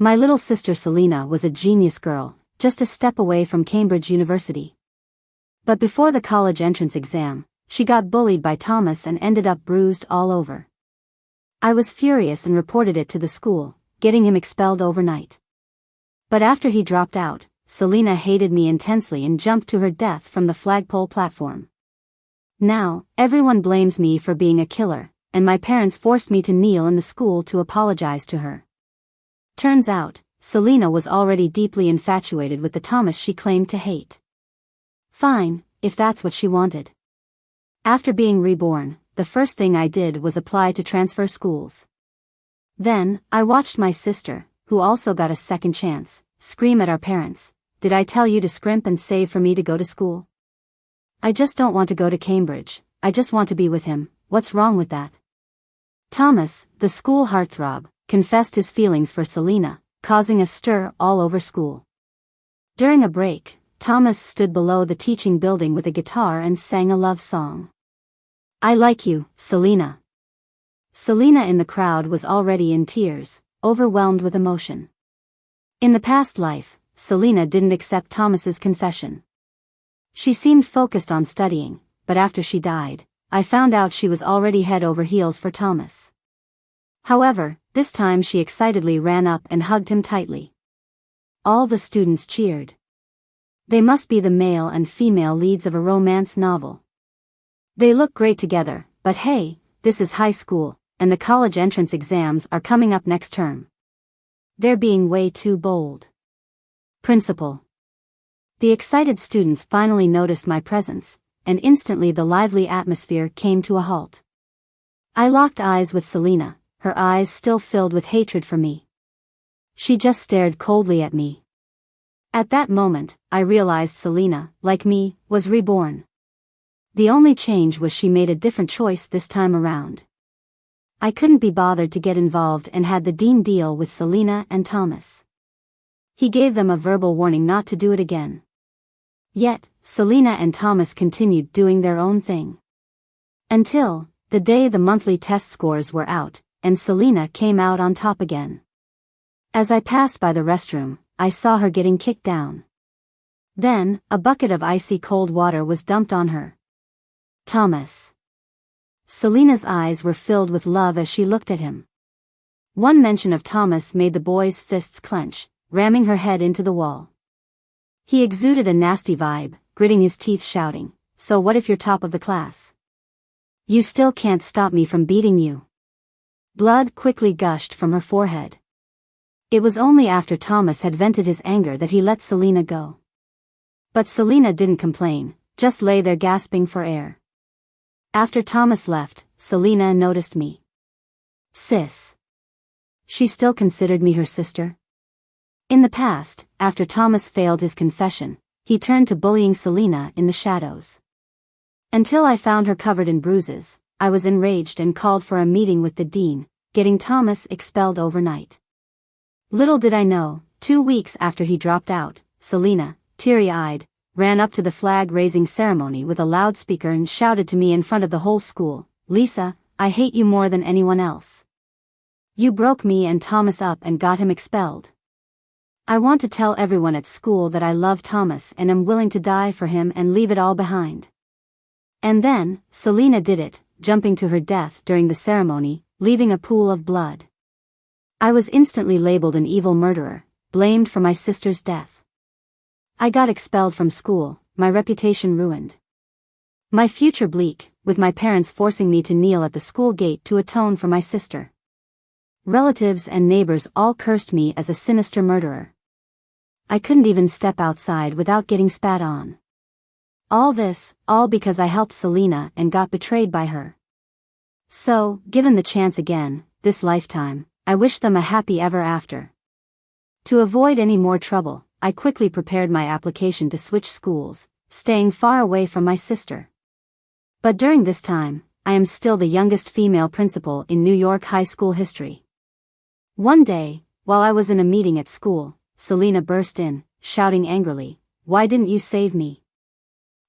My little sister Selena was a genius girl, just a step away from Cambridge University. But before the college entrance exam, she got bullied by Thomas and ended up bruised all over. I was furious and reported it to the school, getting him expelled overnight. But after he dropped out, Selena hated me intensely and jumped to her death from the flagpole platform. Now, everyone blames me for being a killer, and my parents forced me to kneel in the school to apologize to her. Turns out, Selena was already deeply infatuated with the Thomas she claimed to hate. Fine, if that's what she wanted. After being reborn, the first thing I did was apply to transfer schools. Then, I watched my sister, who also got a second chance, scream at our parents, "Did I tell you to scrimp and save for me to go to school? I just don't want to go to Cambridge, I just want to be with him, what's wrong with that?" Thomas, the school heartthrob, confessed his feelings for Selena, causing a stir all over school. During a break, Thomas stood below the teaching building with a guitar and sang a love song. "I like you, Selena." Selena in the crowd was already in tears, overwhelmed with emotion. In the past life, Selena didn't accept Thomas's confession. She seemed focused on studying, but after she died, I found out she was already head over heels for Thomas. However, this time she excitedly ran up and hugged him tightly. All the students cheered. They must be the male and female leads of a romance novel. They look great together, but hey, this is high school, and the college entrance exams are coming up next term. They're being way too bold. Principal. The excited students finally noticed my presence, and instantly the lively atmosphere came to a halt. I locked eyes with Selena, her eyes still filled with hatred for me. She just stared coldly at me. At that moment, I realized Selena, like me, was reborn. The only change was she made a different choice this time around. I couldn't be bothered to get involved and had the dean deal with Selena and Thomas. He gave them a verbal warning not to do it again. Yet, Selena and Thomas continued doing their own thing. Until, the day the monthly test scores were out, and Selena came out on top again. As I passed by the restroom, I saw her getting kicked down. Then, a bucket of icy cold water was dumped on her. Thomas. Selena's eyes were filled with love as she looked at him. One mention of Thomas made the boy's fists clench, ramming her head into the wall. He exuded a nasty vibe, gritting his teeth shouting, "So what if you're top of the class? You still can't stop me from beating you." Blood quickly gushed from her forehead. It was only after Thomas had vented his anger that he let Selena go. But Selena didn't complain, just lay there gasping for air. After Thomas left, Selena noticed me. "Sis." She still considered me her sister. In the past, after Thomas failed his confession, he turned to bullying Selena in the shadows. Until I found her covered in bruises, I was enraged and called for a meeting with the dean, getting Thomas expelled overnight. Little did I know, 2 weeks after he dropped out, Selena, teary-eyed, ran up to the flag-raising ceremony with a loudspeaker and shouted to me in front of the whole school, "Lisa, I hate you more than anyone else. You broke me and Thomas up and got him expelled. I want to tell everyone at school that I love Thomas and am willing to die for him and leave it all behind." And then, Selena did it, jumping to her death during the ceremony, leaving a pool of blood. I was instantly labeled an evil murderer, blamed for my sister's death. I got expelled from school, my reputation ruined. My future bleak, with my parents forcing me to kneel at the school gate to atone for my sister. Relatives and neighbors all cursed me as a sinister murderer. I couldn't even step outside without getting spat on. All because I helped Selena and got betrayed by her. So, given the chance again, this lifetime, I wish them a happy ever after. To avoid any more trouble, I quickly prepared my application to switch schools, staying far away from my sister. But during this time, I am still the youngest female principal in New York high school history. One day, while I was in a meeting at school, Selena burst in, shouting angrily, "Why didn't you save me?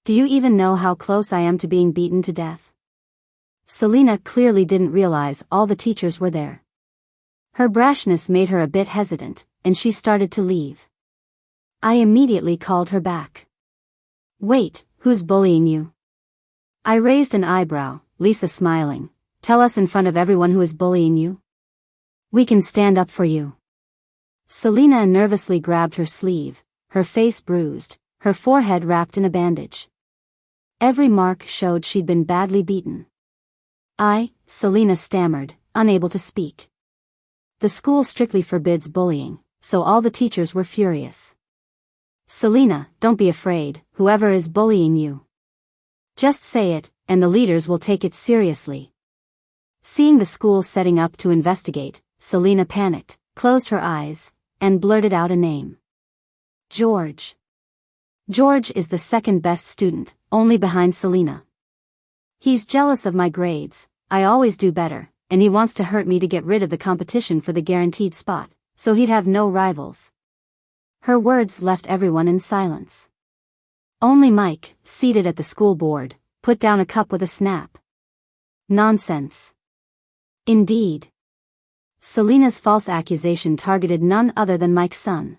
Do you even know how close I am to being beaten to death?" Selena clearly didn't realize all the teachers were there. Her brashness made her a bit hesitant, and she started to leave. I immediately called her back. Wait, who's bullying you? I raised an eyebrow, Lisa smiling. Tell us in front of everyone who is bullying you. We can stand up for you. Selena nervously grabbed her sleeve, her face bruised, her forehead wrapped in a bandage. Every mark showed she'd been badly beaten. Selena stammered, unable to speak. The school strictly forbids bullying, so all the teachers were furious. Selena, don't be afraid, whoever is bullying you. Just say it, and the leaders will take it seriously. Seeing the school setting up to investigate, Selena panicked, closed her eyes, and blurted out a name. George. George is the second best student, only behind Selena. He's jealous of my grades, I always do better, and he wants to hurt me to get rid of the competition for the guaranteed spot, so he'd have no rivals. Her words left everyone in silence. Only Mike, seated at the school board, put down a cup with a snap. Nonsense. Indeed. Selena's false accusation targeted none other than Mike's son.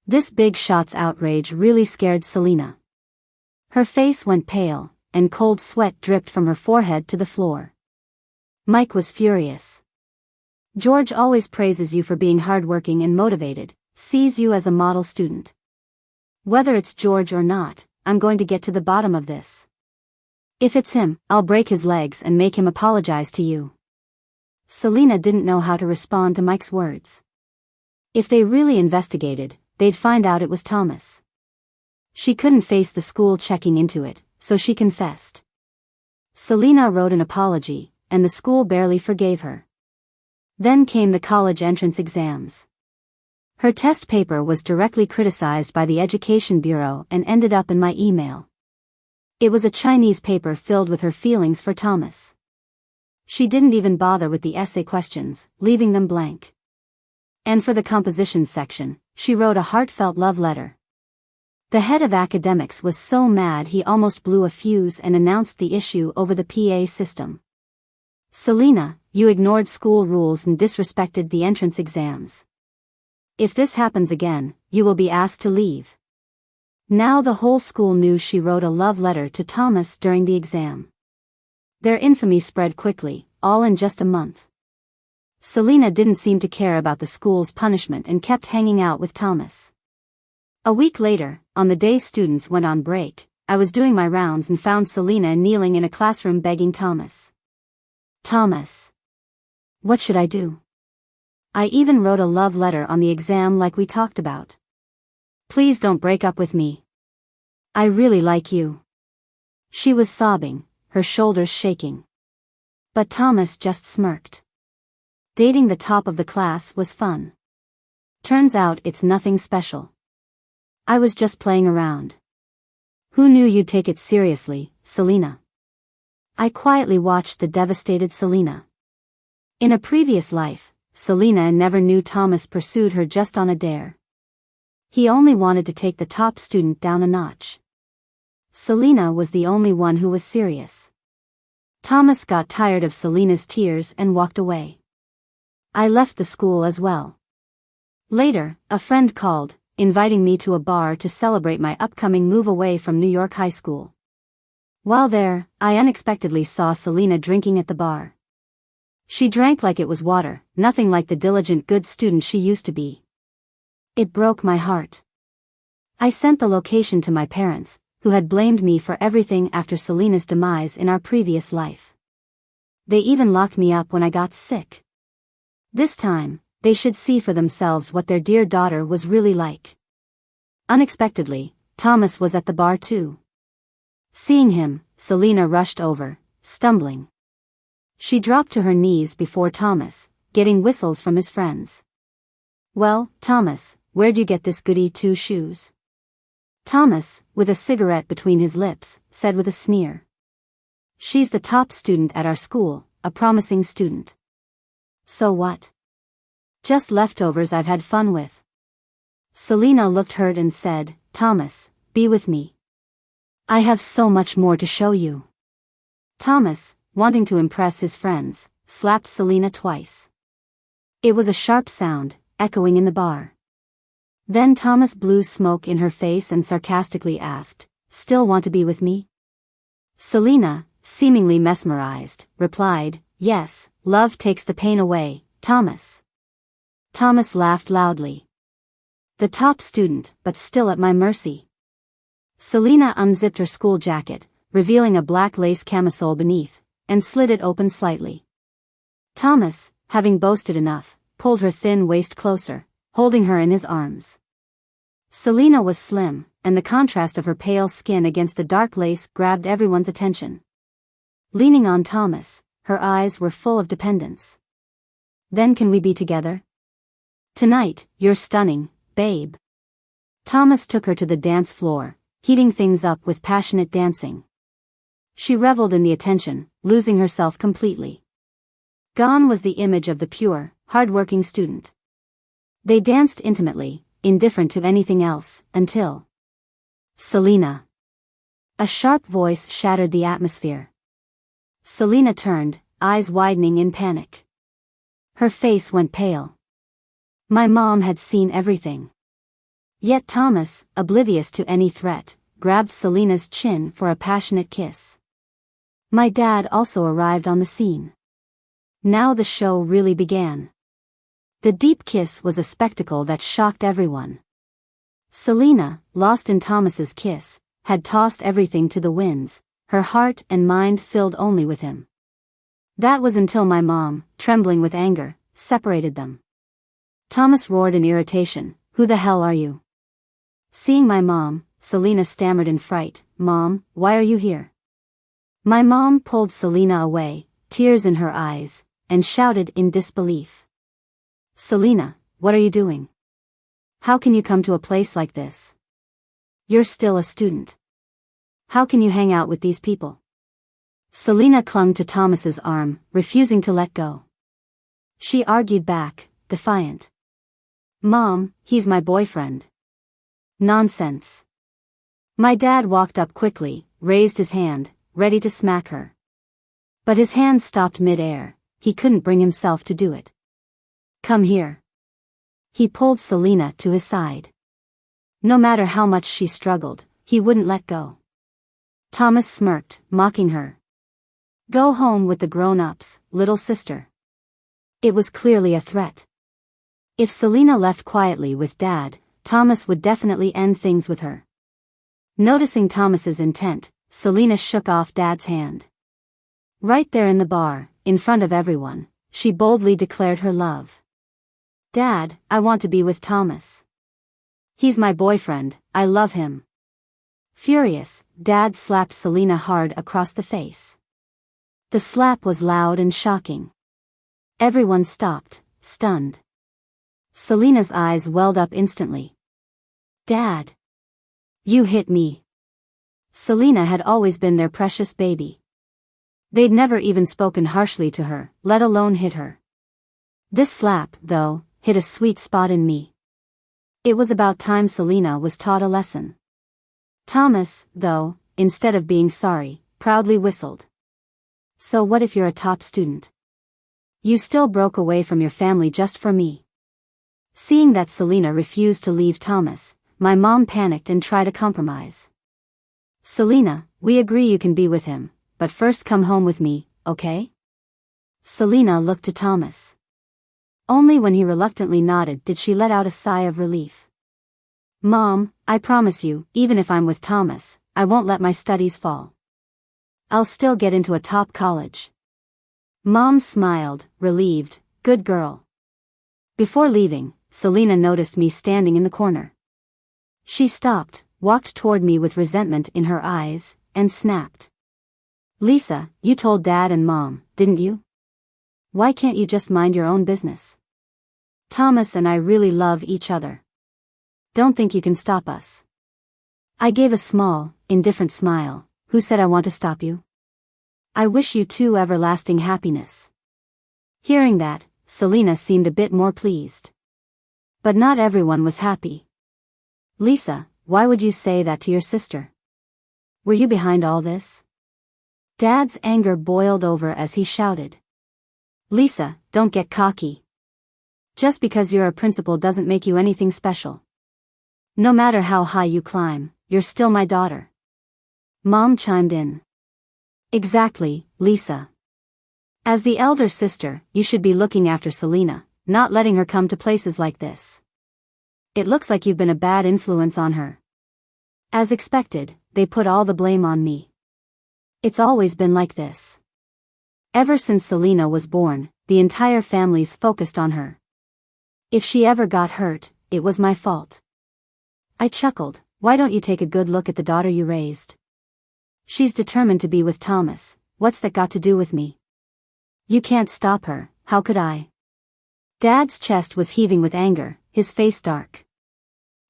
This big shot's outrage really scared Selena. Her face went pale, and cold sweat dripped from her forehead to the floor. Mike was furious. George always praises you for being hardworking and motivated, sees you as a model student. Whether it's George or not, I'm going to get to the bottom of this. If it's him, I'll break his legs and make him apologize to you. Selena didn't know how to respond to Mike's words. If they really investigated, they'd find out it was Thomas. She couldn't face the school checking into it, so she confessed. Selena wrote an apology, and the school barely forgave her. Then came the college entrance exams. Her test paper was directly criticized by the Education Bureau and ended up in my email. It was a Chinese paper filled with her feelings for Thomas. She didn't even bother with the essay questions, leaving them blank. And for the composition section, she wrote a heartfelt love letter. The head of academics was so mad he almost blew a fuse and announced the issue over the PA system. Selena, you ignored school rules and disrespected the entrance exams. If this happens again, you will be asked to leave. Now the whole school knew she wrote a love letter to Thomas during the exam. Their infamy spread quickly, all in just a month. Selena didn't seem to care about the school's punishment and kept hanging out with Thomas. A week later, on the day students went on break, I was doing my rounds and found Selena kneeling in a classroom begging Thomas. Thomas. What should I do? I even wrote a love letter on the exam like we talked about. Please don't break up with me. I really like you. She was sobbing, her shoulders shaking. But Thomas just smirked. Dating the top of the class was fun. Turns out it's nothing special. I was just playing around. Who knew you'd take it seriously, Selena? I quietly watched the devastated Selena. In a previous life, Selena never knew Thomas pursued her just on a dare. He only wanted to take the top student down a notch. Selena was the only one who was serious. Thomas got tired of Selena's tears and walked away. I left the school as well. Later, a friend called, inviting me to a bar to celebrate my upcoming move away from New York High School. While there, I unexpectedly saw Selena drinking at the bar. She drank like it was water, nothing like the diligent good student she used to be. It broke my heart. I sent the location to my parents, who had blamed me for everything after Selena's demise in our previous life. They even locked me up when I got sick. This time, they should see for themselves what their dear daughter was really like. Unexpectedly, Thomas was at the bar too. Seeing him, Selena rushed over, stumbling. She dropped to her knees before Thomas, getting whistles from his friends. Well, Thomas, where'd you get this goody two-shoes? Thomas, with a cigarette between his lips, said with a sneer. She's the top student at our school, a promising student. So what? Just leftovers I've had fun with. Selena looked hurt and said, Thomas, be with me. I have so much more to show you. Thomas, wanting to impress his friends, slapped Selena twice. It was a sharp sound, echoing in the bar. Then Thomas blew smoke in her face and sarcastically asked, "Still want to be with me?" Selina, seemingly mesmerized, replied, "Yes, love takes the pain away, Thomas." Thomas laughed loudly. The top student, but still at my mercy. Selina unzipped her school jacket, revealing a black lace camisole beneath, and slid it open slightly. Thomas, having boasted enough, pulled her thin waist closer, holding her in his arms. Selina was slim, and the contrast of her pale skin against the dark lace grabbed everyone's attention. Leaning on Thomas, her eyes were full of dependence. "Then can we be together? Tonight, you're stunning, babe." Thomas took her to the dance floor, heating things up with passionate dancing. She reveled in the attention, losing herself completely. Gone was the image of the pure, hard-working student. They danced intimately, indifferent to anything else, until... "Selina." A sharp voice shattered the atmosphere. Selina turned, eyes widening in panic. Her face went pale. My mom had seen everything. Yet Thomas, oblivious to any threat, grabbed Selina's chin for a passionate kiss. My dad also arrived on the scene. Now the show really began. The deep kiss was a spectacle that shocked everyone. Selina, lost in Thomas's kiss, had tossed everything to the winds, her heart and mind filled only with him. That was until my mom, trembling with anger, separated them. Thomas roared in irritation, "Who the hell are you?" Seeing my mom, Selina stammered in fright, "Mom, why are you here?" My mom pulled Selina away, tears in her eyes, and shouted in disbelief. "Selina, what are you doing? How can you come to a place like this? You're still a student. How can you hang out with these people?" Selina clung to Thomas's arm, refusing to let go. She argued back, defiant. "Mom, he's my boyfriend." "Nonsense." My dad walked up quickly, raised his hand, ready to smack her. But his hand stopped mid-air, he couldn't bring himself to do it. "Come here." He pulled Selina to his side. No matter how much she struggled, he wouldn't let go. Thomas smirked, mocking her. "Go home with the grown-ups, little sister." It was clearly a threat. If Selina left quietly with Dad, Thomas would definitely end things with her. Noticing Thomas's intent, Selina shook off Dad's hand. Right there in the bar, in front of everyone, she boldly declared her love. "Dad, I want to be with Thomas. He's my boyfriend, I love him." Furious, Dad slapped Selina hard across the face. The slap was loud and shocking. Everyone stopped, stunned. Selina's eyes welled up instantly. "Dad! You hit me." Selina had always been their precious baby. They'd never even spoken harshly to her, let alone hit her. This slap, though, hit a sweet spot in me. It was about time Selina was taught a lesson. Thomas, though, instead of being sorry, proudly whistled. "So what if you're a top student? You still broke away from your family just for me." Seeing that Selina refused to leave Thomas, my mom panicked and tried a compromise. "Selina, we agree you can be with him, but first come home with me, okay?" Selina looked to Thomas. Only when he reluctantly nodded did she let out a sigh of relief. "Mom, I promise you, even if I'm with Thomas, I won't let my studies fall. I'll still get into a top college." Mom smiled, relieved, "Good girl." Before leaving, Selina noticed me standing in the corner. She stopped, walked toward me with resentment in her eyes, and snapped. "Lisa, you told Dad and Mom, didn't you? Why can't you just mind your own business? Thomas and I really love each other. Don't think you can stop us." I gave a small, indifferent smile. "Who said I want to stop you? I wish you two everlasting happiness." Hearing that, Selina seemed a bit more pleased. But not everyone was happy. "Lisa, why would you say that to your sister? Were you behind all this?" Dad's anger boiled over as he shouted. "Lisa, don't get cocky. Just because you're a principal doesn't make you anything special. No matter how high you climb, you're still my daughter. Mom chimed in. Exactly, Lisa. As the elder sister, you should be looking after Selena, not letting her come to places like this. It looks like you've been a bad influence on her. As expected, they put all the blame on me. It's always been like this. Ever since Selena was born, the entire family's focused on her. If she ever got hurt, it was my fault. I chuckled. Why don't you take a good look at the daughter you raised? She's determined to be with Thomas. What's that got to do with me? You can't stop her, how could I? Dad's chest was heaving with anger, his face dark.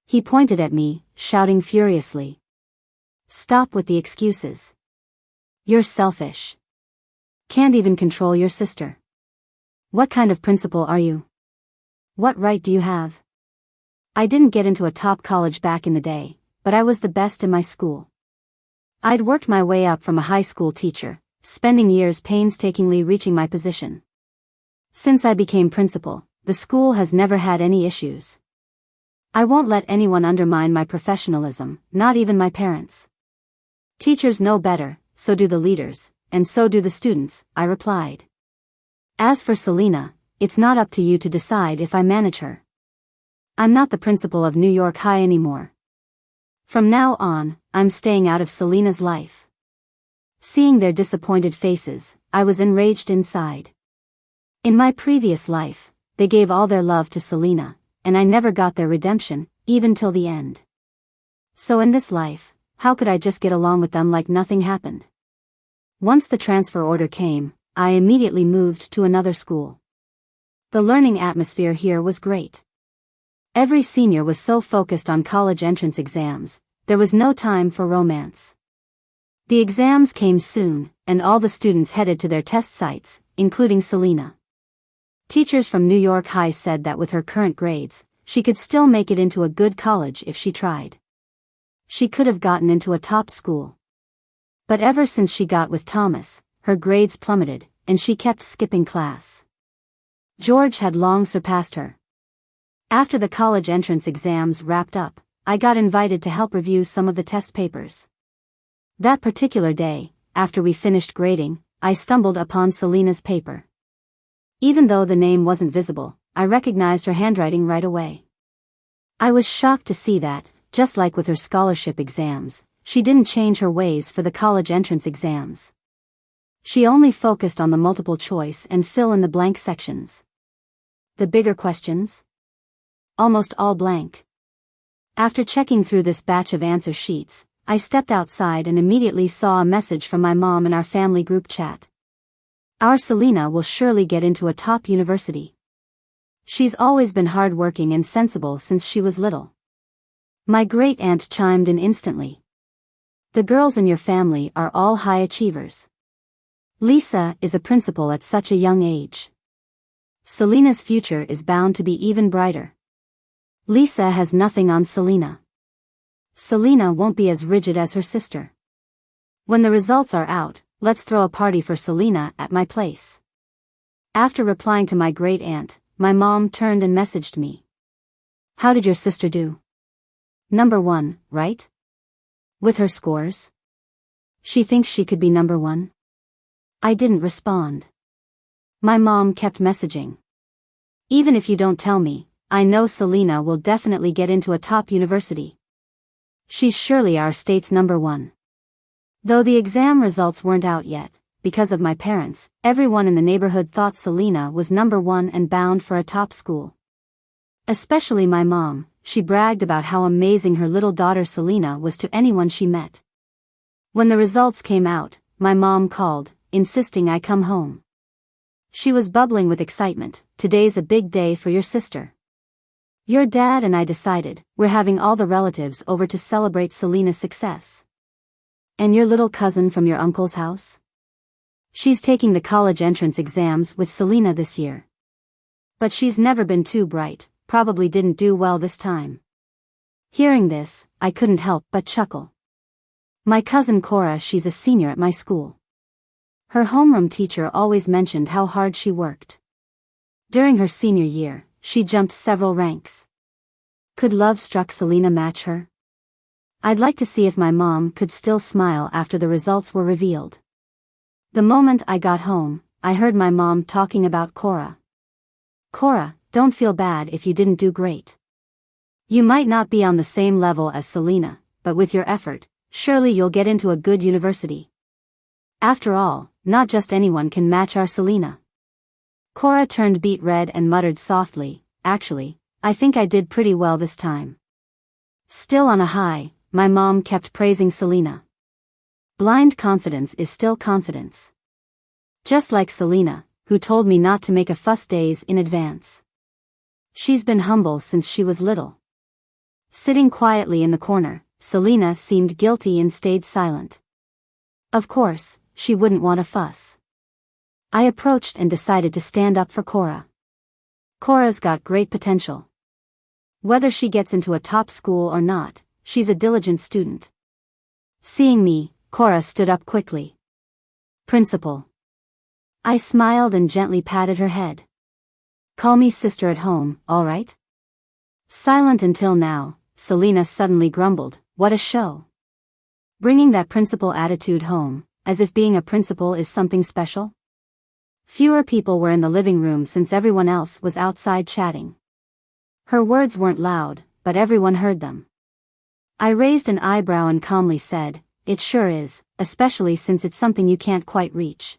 He pointed at me, shouting furiously. Stop with the excuses. You're selfish. Can't even control your sister. What kind of principal are you? What right do you have? I didn't get into a top college back in the day, but I was the best in my school. I'd worked my way up from a high school teacher, spending years painstakingly reaching my position. Since I became principal, the school has never had any issues. I won't let anyone undermine my professionalism, not even my parents. Teachers know better, so do the leaders, and so do the students, I replied. As for Selena, it's not up to you to decide if I manage her. I'm not the principal of New York High anymore. From now on, I'm staying out of Selena's life. Seeing their disappointed faces, I was enraged inside. In my previous life, they gave all their love to Selena, and I never got their redemption, even till the end. So in this life, how could I just get along with them like nothing happened? Once the transfer order came, I immediately moved to another school. The learning atmosphere here was great. Every senior was so focused on college entrance exams, there was no time for romance. The exams came soon, and all the students headed to their test sites, including Selena. Teachers from New York High said that with her current grades, she could still make it into a good college if she tried. She could have gotten into a top school. But ever since she got with Thomas, her grades plummeted, and she kept skipping class. George had long surpassed her. After the college entrance exams wrapped up, I got invited to help review some of the test papers. That particular day, after we finished grading, I stumbled upon Selena's paper. Even though the name wasn't visible, I recognized her handwriting right away. I was shocked to see that, just like with her scholarship exams, she didn't change her ways for the college entrance exams. She only focused on the multiple choice and fill in the blank sections. The bigger questions? Almost all blank. After checking through this batch of answer sheets, I stepped outside and immediately saw a message from my mom in our family group chat. Our Selena will surely get into a top university. She's always been hardworking and sensible since she was little. My great-aunt chimed in instantly. The girls in your family are all high achievers. Lisa is a principal at such a young age. Selena's future is bound to be even brighter. Lisa has nothing on Selena. Selena won't be as rigid as her sister. When the results are out, let's throw a party for Selena at my place. After replying to my great-aunt, my mom turned and messaged me. How did your sister do? Number 1, right? With her scores? She thinks she could be number 1? I didn't respond. My mom kept messaging. Even if you don't tell me, I know Selena will definitely get into a top university. She's surely our state's number 1. Though the exam results weren't out yet, because of my parents, everyone in the neighborhood thought Selena was number 1 and bound for a top school. Especially my mom, she bragged about how amazing her little daughter Selena was to anyone she met. When the results came out, my mom called, insisting I come home. She was bubbling with excitement. Today's a big day for your sister. Your dad and I decided, we're having all the relatives over to celebrate Selena's success. And your little cousin from your uncle's house? She's taking the college entrance exams with Selena this year. But she's never been too bright, probably didn't do well this time. Hearing this, I couldn't help but chuckle. My cousin Cora, she's a senior at my school. Her homeroom teacher always mentioned how hard she worked. During her senior year, she jumped several ranks. Could love-struck Selena match her? I'd like to see if my mom could still smile after the results were revealed. The moment I got home, I heard my mom talking about Cora. Cora, don't feel bad if you didn't do great. You might not be on the same level as Selena, but with your effort, surely you'll get into a good university. After all, not just anyone can match our Selena. Cora turned beet red and muttered softly, actually, I think I did pretty well this time. Still on a high, my mom kept praising Selena. Blind confidence is still confidence. Just like Selena, who told me not to make a fuss days in advance. She's been humble since she was little. Sitting quietly in the corner, Selena seemed guilty and stayed silent. Of course, she wouldn't want a fuss. I approached and decided to stand up for Cora. Cora's got great potential. Whether she gets into a top school or not, she's a diligent student. Seeing me, Cora stood up quickly. Principal. I smiled and gently patted her head. Call me sister at home, all right? Silent until now, Selena suddenly grumbled, what a show. Bringing that principal attitude home, as if being a principal is something special? Fewer people were in the living room since everyone else was outside chatting. Her words weren't loud, but everyone heard them. I raised an eyebrow and calmly said, it sure is, especially since it's something you can't quite reach.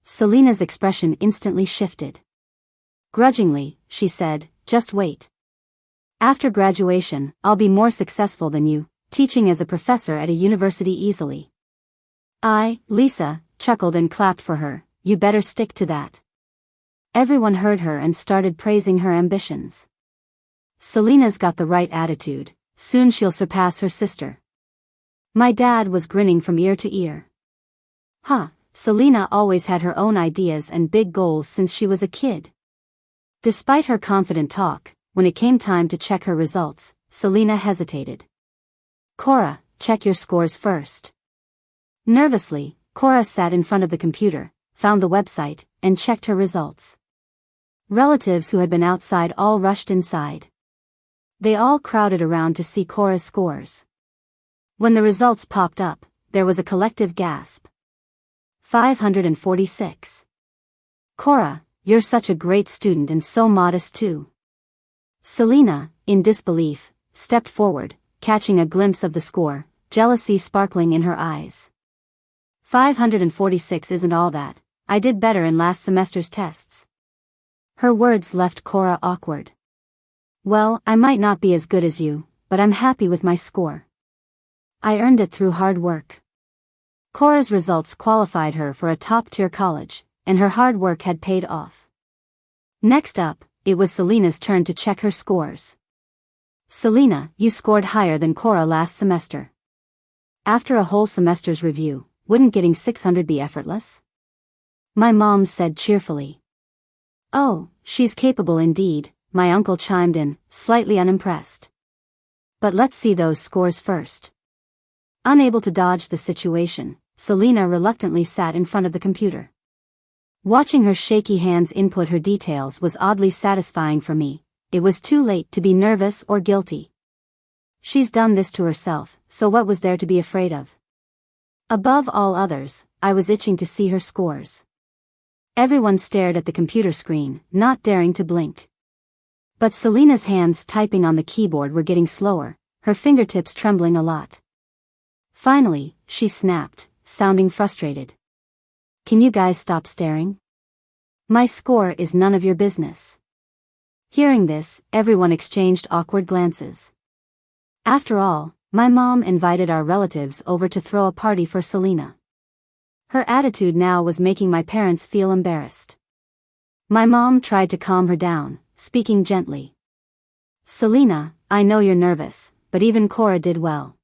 Selena's expression instantly shifted. Grudgingly, she said, just wait. After graduation, I'll be more successful than you, teaching as a professor at a university easily. Lisa, chuckled and clapped for her, you better stick to that. Everyone heard her and started praising her ambitions. Selena's got the right attitude, soon she'll surpass her sister. My dad was grinning from ear to ear. Selena always had her own ideas and big goals since she was a kid. Despite her confident talk, when it came time to check her results, Selena hesitated. Cora, check your scores first. Nervously, Cora sat in front of the computer, found the website, and checked her results. Relatives who had been outside all rushed inside. They all crowded around to see Cora's scores. When the results popped up, there was a collective gasp. 546. Cora, you're such a great student and so modest too. Selena, in disbelief, stepped forward, catching a glimpse of the score, jealousy sparkling in her eyes. 546 isn't all that, I did better in last semester's tests. Her words left Cora awkward. Well, I might not be as good as you, but I'm happy with my score. I earned it through hard work. Cora's results qualified her for a top-tier college, and her hard work had paid off. Next up, it was Selena's turn to check her scores. Selena, you scored higher than Cora last semester. After a whole semester's review, wouldn't getting 600 be effortless? My mom said cheerfully. Oh, she's capable indeed, my uncle chimed in, slightly unimpressed. But let's see those scores first. Unable to dodge the situation, Selena reluctantly sat in front of the computer. Watching her shaky hands input her details was oddly satisfying for me. It was too late to be nervous or guilty. She's done this to herself, so what was there to be afraid of? Above all others, I was itching to see her scores. Everyone stared at the computer screen, not daring to blink. But Selena's hands typing on the keyboard were getting slower, her fingertips trembling a lot. Finally, she snapped, sounding frustrated. Can you guys stop staring? My score is none of your business. Hearing this, everyone exchanged awkward glances. After all, my mom invited our relatives over to throw a party for Selena. Her attitude now was making my parents feel embarrassed. My mom tried to calm her down, speaking gently. Selena, I know you're nervous, but even Cora did well.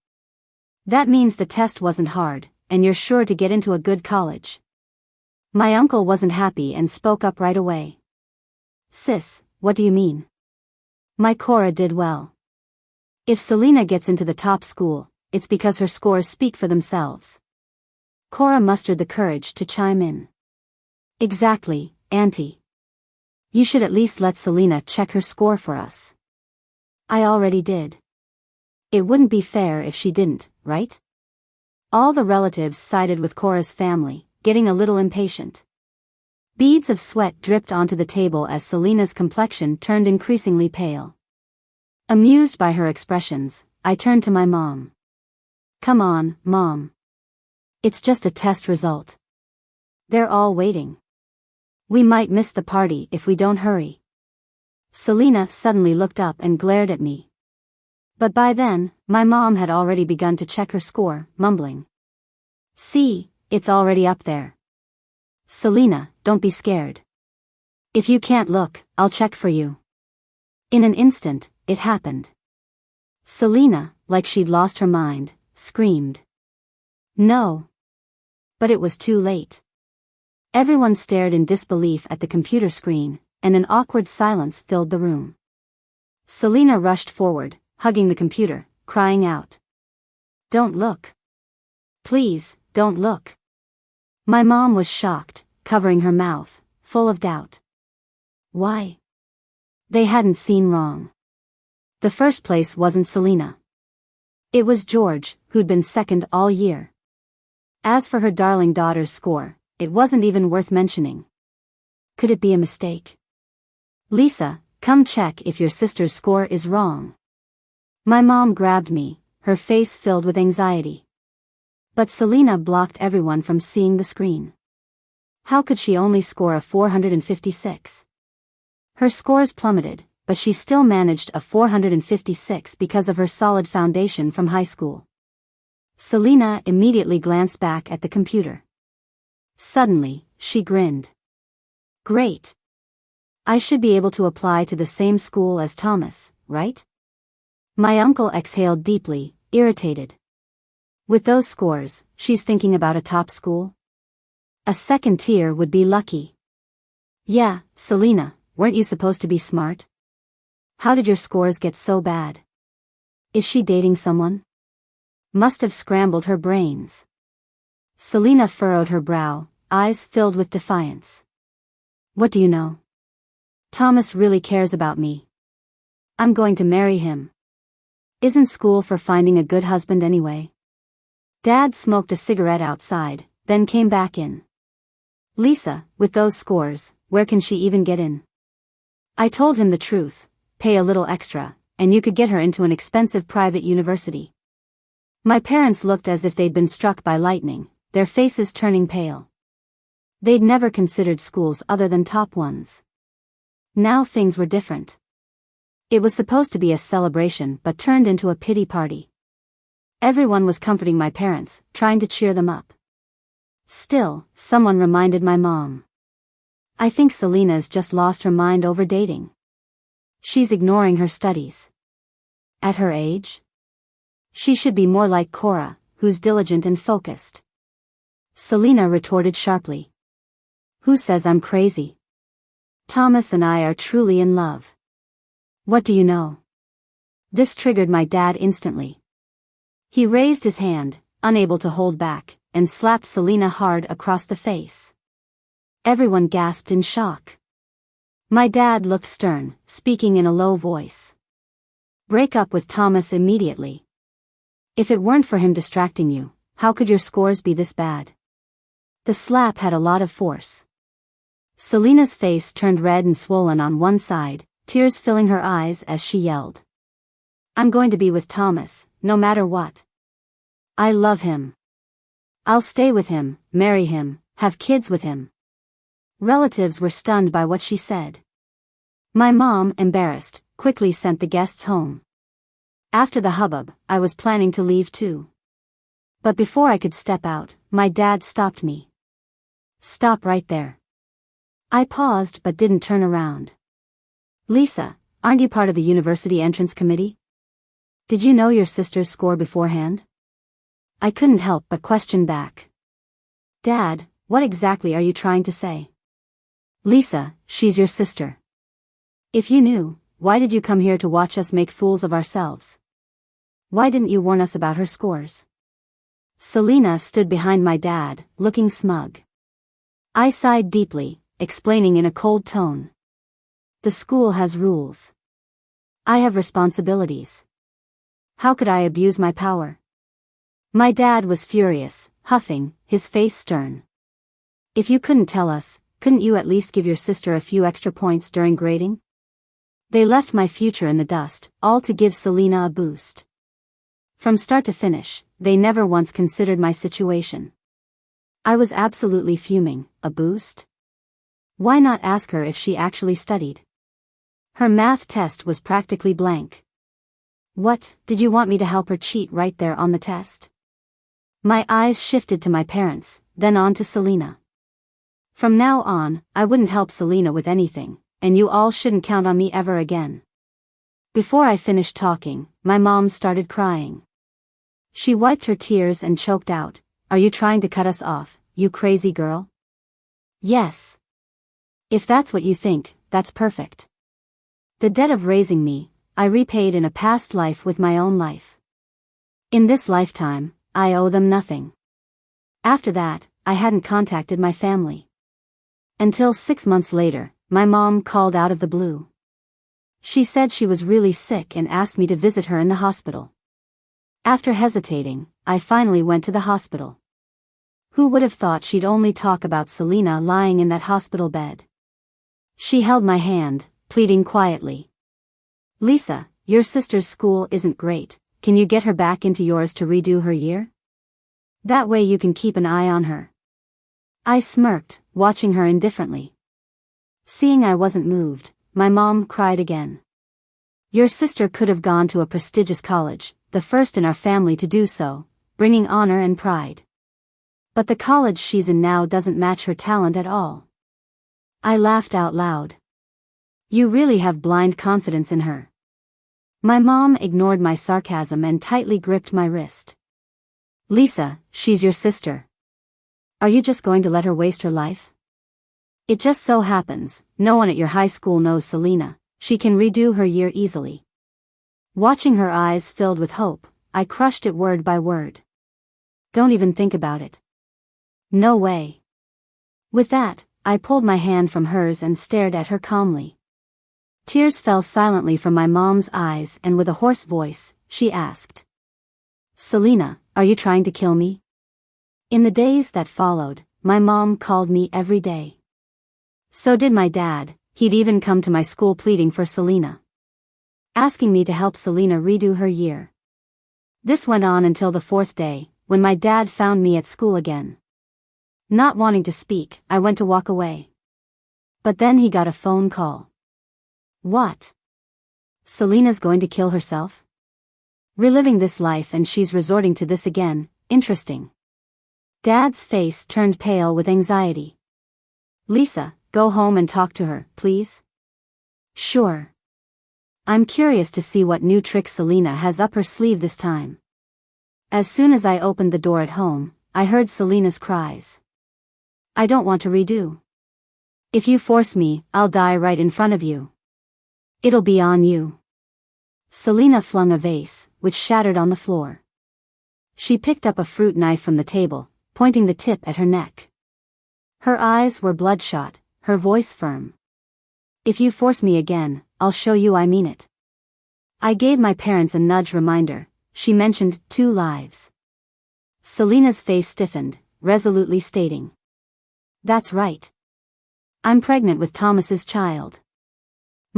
That means the test wasn't hard, and you're sure to get into a good college. My uncle wasn't happy and spoke up right away. Sis, what do you mean? My Cora did well. If Selena gets into the top school, it's because her scores speak for themselves. Cora mustered the courage to chime in. Exactly, Auntie. You should at least let Selena check her score for us. I already did. It wouldn't be fair if she didn't, right? All the relatives sided with Cora's family, getting a little impatient. Beads of sweat dripped onto the table as Selena's complexion turned increasingly pale. Amused by her expressions, I turned to my mom. Come on, Mom. It's just a test result. They're all waiting. We might miss the party if we don't hurry. Selena suddenly looked up and glared at me. But by then, my mom had already begun to check her score, mumbling. See, it's already up there. Selena, don't be scared. If you can't look, I'll check for you. In an instant, it happened. Selena, like she'd lost her mind, screamed. No. But it was too late. Everyone stared in disbelief at the computer screen, and an awkward silence filled the room. Selena rushed forward, hugging the computer, crying out. Don't look. Please, don't look. My mom was shocked, covering her mouth, full of doubt. Why? They hadn't seen wrong. The first place wasn't Selena. It was George, who'd been second all year. As for her darling daughter's score, it wasn't even worth mentioning. Could it be a mistake? Lisa, come check if your sister's score is wrong. My mom grabbed me, her face filled with anxiety. But Selena blocked everyone from seeing the screen. How could she only score a 456? Her scores plummeted, but she still managed a 456 because of her solid foundation from high school. Selena immediately glanced back at the computer. Suddenly, she grinned. Great. I should be able to apply to the same school as Thomas, right? My uncle exhaled deeply, irritated. With those scores, she's thinking about a top school? A second tier would be lucky. Yeah, Selena, weren't you supposed to be smart? How did your scores get so bad? Is she dating someone? Must have scrambled her brains. Selena furrowed her brow, eyes filled with defiance. What do you know? Thomas really cares about me. I'm going to marry him. Isn't school for finding a good husband anyway? Dad smoked a cigarette outside, then came back in. Lisa, with those scores, where can she even get in? I told him the truth, pay a little extra, and you could get her into an expensive private university. My parents looked as if they'd been struck by lightning, their faces turning pale. They'd never considered schools other than top ones. Now things were different. It was supposed to be a celebration but turned into a pity party. Everyone was comforting my parents, trying to cheer them up. Still, someone reminded my mom. I think Selena's just lost her mind over dating. She's ignoring her studies. At her age? She should be more like Cora, who's diligent and focused. Selena retorted sharply. Who says I'm crazy? Thomas and I are truly in love. What do you know? This triggered my dad instantly. He raised his hand, unable to hold back, and slapped Selena hard across the face. Everyone gasped in shock. My dad looked stern, speaking in a low voice. Break up with Thomas immediately. If it weren't for him distracting you, how could your scores be this bad? The slap had a lot of force. Selena's face turned red and swollen on one side, tears filling her eyes as she yelled. I'm going to be with Thomas, no matter what. I love him. I'll stay with him, marry him, have kids with him. Relatives were stunned by what she said. My mom, embarrassed, quickly sent the guests home. After the hubbub, I was planning to leave too. But before I could step out, my dad stopped me. Stop right there. I paused but didn't turn around. Lisa, aren't you part of the university entrance committee? Did you know your sister's score beforehand? I couldn't help but question back. Dad, what exactly are you trying to say? Lisa, she's your sister. If you knew, why did you come here to watch us make fools of ourselves? Why didn't you warn us about her scores? Selena stood behind my dad, looking smug. I sighed deeply, explaining in a cold tone. The school has rules. I have responsibilities. How could I abuse my power? My dad was furious, huffing, his face stern. If you couldn't tell us, couldn't you at least give your sister a few extra points during grading? They left my future in the dust, all to give Selena a boost. From start to finish, they never once considered my situation. I was absolutely fuming. A boost? Why not ask her if she actually studied? Her math test was practically blank. What, did you want me to help her cheat right there on the test? My eyes shifted to my parents, then on to Selena. From now on, I wouldn't help Selena with anything, and you all shouldn't count on me ever again. Before I finished talking, my mom started crying. She wiped her tears and choked out, "Are you trying to cut us off, you crazy girl?" Yes. If that's what you think, that's perfect. The debt of raising me, I repaid in a past life with my own life. In this lifetime, I owe them nothing. After that, I hadn't contacted my family. Until 6 months later, my mom called out of the blue. She said she was really sick and asked me to visit her in the hospital. After hesitating, I finally went to the hospital. Who would have thought she'd only talk about Selena lying in that hospital bed? She held my hand, pleading quietly. "Lisa, your sister's school isn't great, can you get her back into yours to redo her year? That way you can keep an eye on her." I smirked, watching her indifferently. Seeing I wasn't moved, my mom cried again. "Your sister could have gone to a prestigious college, the first in our family to do so, bringing honor and pride. But the college she's in now doesn't match her talent at all." I laughed out loud. "You really have blind confidence in her." My mom ignored my sarcasm and tightly gripped my wrist. "Lisa, she's your sister. Are you just going to let her waste her life? It just so happens, no one at your high school knows Selena, she can redo her year easily." Watching her eyes filled with hope, I crushed it word by word. "Don't even think about it. No way." With that, I pulled my hand from hers and stared at her calmly. Tears fell silently from my mom's eyes and with a hoarse voice, she asked, "Selena, are you trying to kill me?" In the days that followed, my mom called me every day. So did my dad, he'd even come to my school pleading for Selena. Asking me to help Selena redo her year. This went on until the 4th day, when my dad found me at school again. Not wanting to speak, I went to walk away. But then he got a phone call. "What? Selena's going to kill herself? Reliving this life and she's resorting to this again, interesting." Dad's face turned pale with anxiety. "Lisa, go home and talk to her, please." "Sure. I'm curious to see what new trick Selena has up her sleeve this time." As soon as I opened the door at home, I heard Selena's cries. "I don't want to redo. If you force me, I'll die right in front of you. It'll be on you." Selena flung a vase, which shattered on the floor. She picked up a fruit knife from the table, pointing the tip at her neck. Her eyes were bloodshot, her voice firm. "If you force me again, I'll show you I mean it." I gave my parents a nudge reminder. She mentioned 2 lives. Selena's face stiffened, resolutely stating, "That's right. I'm pregnant with Thomas's child."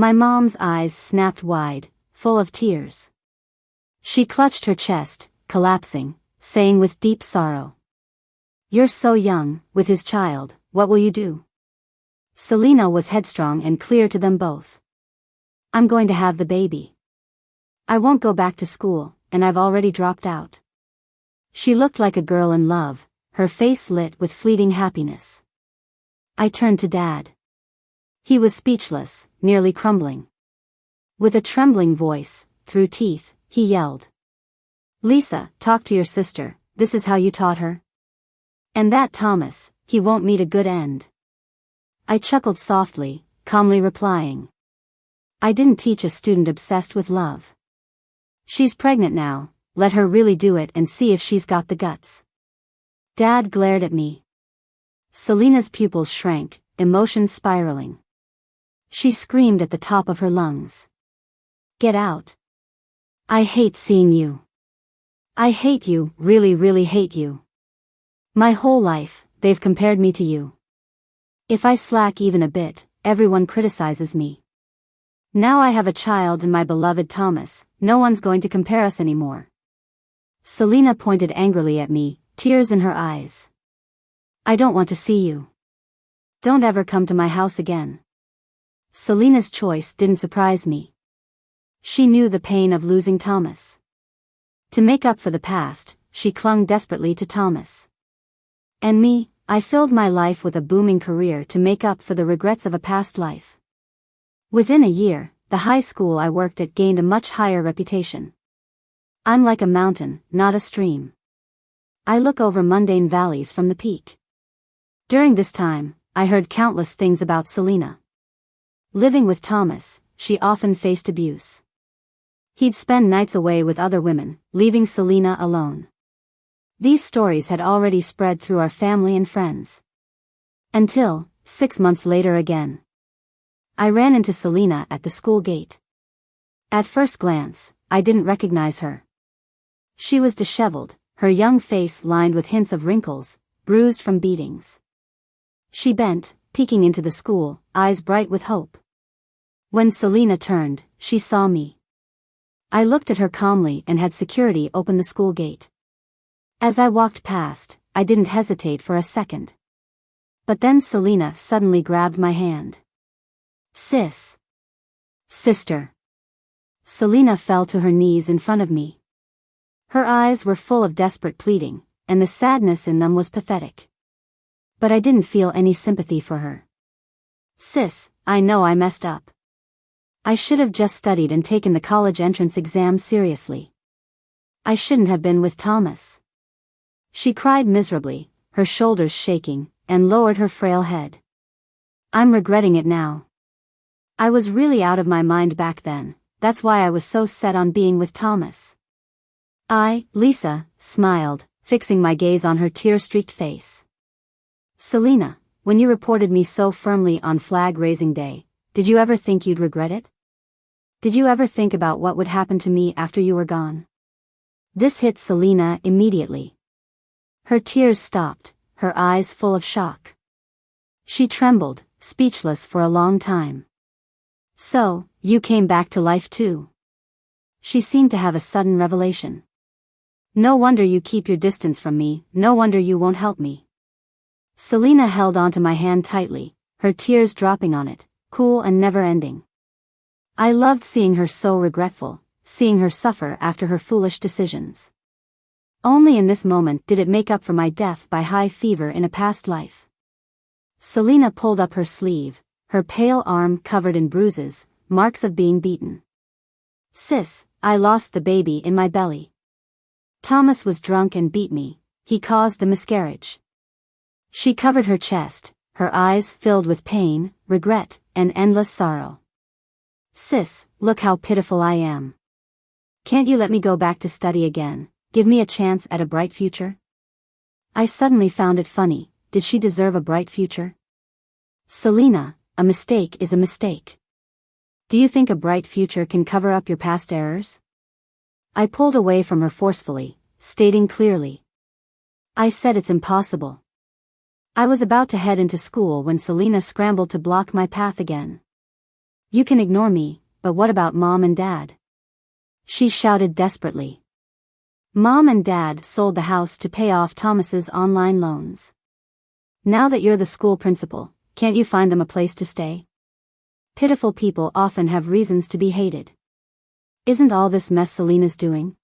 My mom's eyes snapped wide, full of tears. She clutched her chest, collapsing, saying with deep sorrow, "You're so young, with his child, what will you do?" Selena was headstrong and clear to them both. "I'm going to have the baby. I won't go back to school, and I've already dropped out." She looked like a girl in love, her face lit with fleeting happiness. I turned to Dad. He was speechless, nearly crumbling. With a trembling voice, through teeth, he yelled, "Lisa, talk to your sister, this is how you taught her? And that Thomas, he won't meet a good end." I chuckled softly, calmly replying, "I didn't teach a student obsessed with love. She's pregnant now, let her really do it and see if she's got the guts." Dad glared at me. Selena's pupils shrank, emotions spiraling. She screamed at the top of her lungs. Get out. I hate seeing you. I hate you, really, really hate you. My whole life, they've compared me to you. If I slack even a bit, everyone criticizes me. Now I have a child and my beloved Thomas, no one's going to compare us anymore. Selena pointed angrily at me, tears in her eyes. I don't want to see you. Don't ever come to my house again. Selena's choice didn't surprise me. She knew the pain of losing Thomas. To make up for the past, she clung desperately to Thomas. And me, I filled my life with a booming career to make up for the regrets of a past life. Within a year, the high school I worked at gained a much higher reputation. I'm like a mountain, not a stream. I look over mundane valleys from the peak. During this time, I heard countless things about Selena. Living with Thomas, she often faced abuse. He'd spend nights away with other women, leaving Selena alone. These stories had already spread through our family and friends. Until, 6 months later again. I ran into Selena at the school gate. At first glance, I didn't recognize her. She was disheveled, her young face lined with hints of wrinkles, bruised from beatings. She bent, peeking into the school, eyes bright with hope. When Selena turned, she saw me. I looked at her calmly and had security open the school gate. As I walked past, I didn't hesitate for a second. But then Selena suddenly grabbed my hand. Sis. Sister. Selena fell to her knees in front of me. Her eyes were full of desperate pleading, and the sadness in them was pathetic. But I didn't feel any sympathy for her. Sis, I know I messed up. I should have just studied and taken the college entrance exam seriously. I shouldn't have been with Thomas. She cried miserably, her shoulders shaking, and lowered her frail head. I'm regretting it now. I was really out of my mind back then, that's why I was so set on being with Thomas. Lisa, smiled, fixing my gaze on her tear-streaked face. Selena, when you reported me so firmly on flag-raising day, did you ever think you'd regret it? Did you ever think about what would happen to me after you were gone? This hit Selena immediately. Her tears stopped, her eyes full of shock. She trembled, speechless for a long time. So, you came back to life too. She seemed to have a sudden revelation. No wonder you keep your distance from me, no wonder you won't help me. Selena held onto my hand tightly, her tears dropping on it, cool and never-ending. I loved seeing her so regretful, seeing her suffer after her foolish decisions. Only in this moment did it make up for my death by high fever in a past life. Selena pulled up her sleeve, her pale arm covered in bruises, marks of being beaten. Sis, I lost the baby in my belly. Thomas was drunk and beat me, he caused the miscarriage. She covered her chest, her eyes filled with pain, regret, and endless sorrow. Sis, look how pitiful I am. Can't you let me go back to study again, give me a chance at a bright future? I suddenly found it funny, did she deserve a bright future? Selena, a mistake is a mistake. Do you think a bright future can cover up your past errors? I pulled away from her forcefully, stating clearly. I said it's impossible. I was about to head into school when Selena scrambled to block my path again. You can ignore me, but what about Mom and Dad? She shouted desperately. Mom and Dad sold the house to pay off Thomas's online loans. Now that you're the school principal, can't you find them a place to stay? Pitiful people often have reasons to be hated. Isn't all this mess Selena's doing?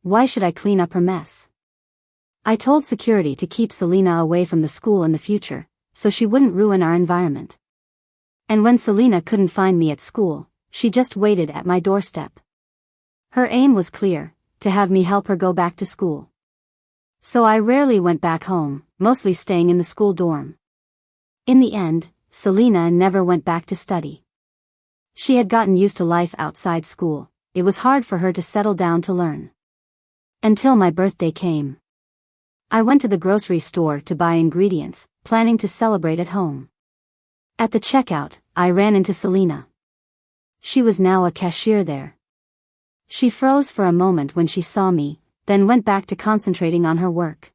Why should I clean up her mess? I told security to keep Selena away from the school in the future, so she wouldn't ruin our environment. And when Selena couldn't find me at school, she just waited at my doorstep. Her aim was clear, to have me help her go back to school. So I rarely went back home, mostly staying in the school dorm. In the end, Selena never went back to study. She had gotten used to life outside school, it was hard for her to settle down to learn. Until my birthday came. I went to the grocery store to buy ingredients, planning to celebrate at home. At the checkout, I ran into Selena. She was now a cashier there. She froze for a moment when she saw me, then went back to concentrating on her work.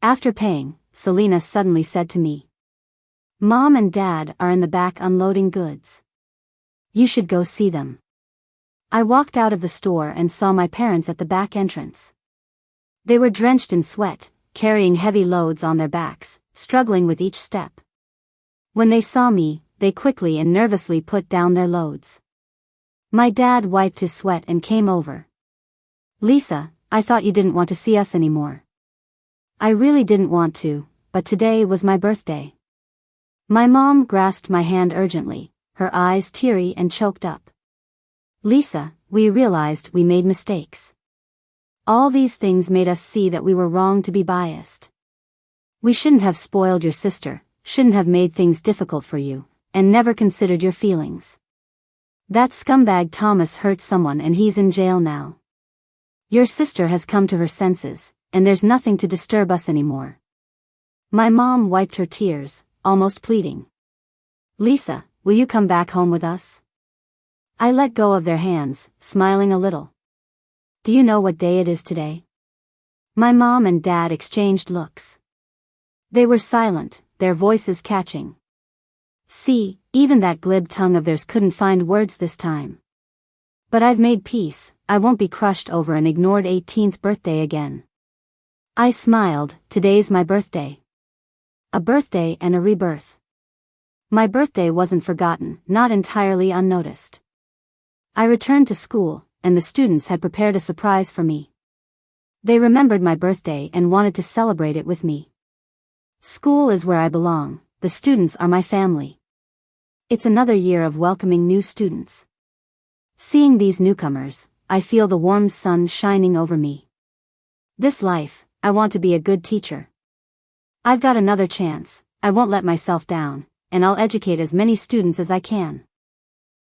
After paying, Selena suddenly said to me, "Mom and Dad are in the back unloading goods. You should go see them." I walked out of the store and saw my parents at the back entrance. They were drenched in sweat, carrying heavy loads on their backs, struggling with each step. When they saw me, they quickly and nervously put down their loads. My dad wiped his sweat and came over. "Lisa, I thought you didn't want to see us anymore." I really didn't want to, but today was my birthday. My mom grasped my hand urgently, her eyes teary and choked up. "Lisa, we realized we made mistakes. All these things made us see that we were wrong to be biased. We shouldn't have spoiled your sister, shouldn't have made things difficult for you, and never considered your feelings. That scumbag Thomas hurt someone and he's in jail now. Your sister has come to her senses, and there's nothing to disturb us anymore." My mom wiped her tears, almost pleading. "Lisa, will you come back home with us?" I let go of their hands, smiling a little. "Do you know what day it is today?" My mom and dad exchanged looks. They were silent, their voices catching. See, even that glib tongue of theirs couldn't find words this time. But I've made peace, I won't be crushed over an ignored 18th birthday again. I smiled, today's my birthday. A birthday and a rebirth. My birthday wasn't forgotten, not entirely unnoticed. I returned to school, and the students had prepared a surprise for me. They remembered my birthday and wanted to celebrate it with me. School is where I belong, the students are my family. It's another year of welcoming new students. Seeing these newcomers, I feel the warm sun shining over me. This life, I want to be a good teacher. I've got another chance, I won't let myself down, and I'll educate as many students as I can.